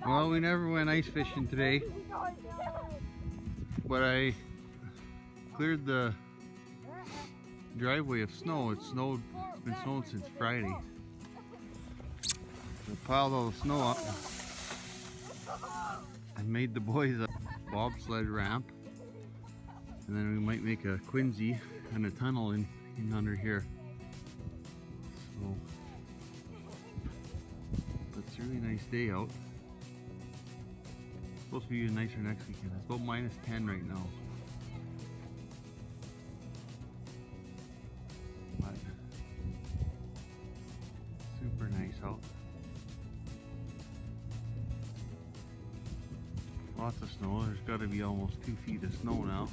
Well, we never went ice fishing today, but I cleared the driveway of snow. It's been snowing since Friday. We piled all the snow up and made the boys a bobsled ramp, and then we might make a Quincy and a tunnel in under here. So, but it's a really nice day out. It's supposed to be even nicer next weekend. It's about -10 right now. But super nice out. Lots of snow. There's got to be almost 2 feet of snow now.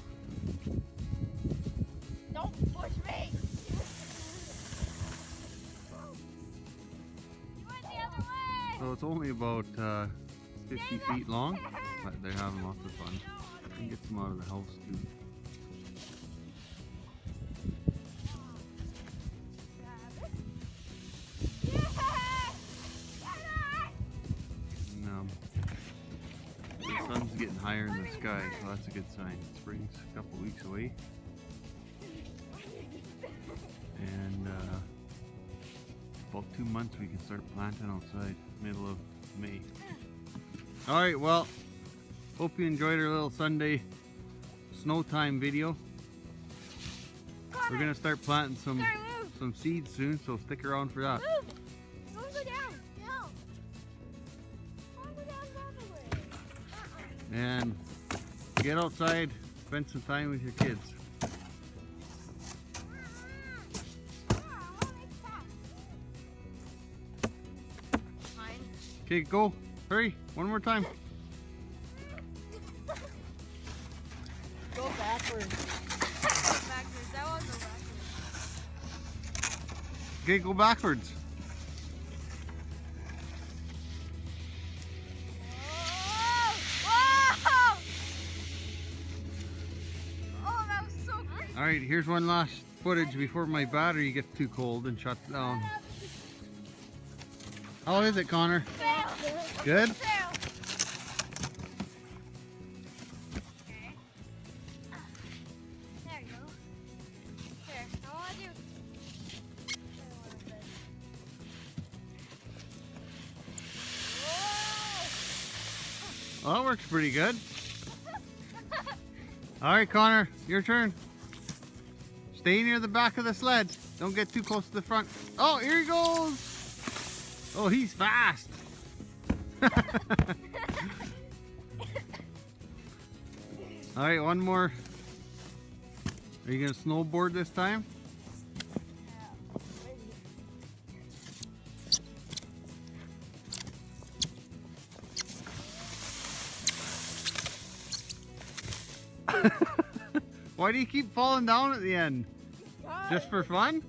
Don't push me! You went the other way! So it's only about 50 feet long, but they're having lots of fun. You can get some out of the house too. And, the sun's getting higher in the sky, so that's a good sign. Spring's a couple weeks away. And about 2 months we can start planting outside, middle of May. Alright, well, hope you enjoyed our little Sunday snow time video. We're going to start planting some seeds soon, so stick around for that. Move! Don't go down! No! Don't go down that way. And get outside, spend some time with your kids. Okay, go. Hurry. One more time. Go backwards. Backwards. That won't go backwards. Okay, go backwards. Whoa! Oh, that was so great. Alright, here's one last footage before my battery gets too cold and shuts down. How is it, Connor? Good? Okay. There you go. Here, I want you. Well, that works pretty good. Alright, Connor, your turn. Stay near the back of the sled. Don't get too close to the front. Oh, here he goes! Oh, he's fast! Alright, one more. Are you going to snowboard this time? Why do you keep falling down at the end? Just for fun?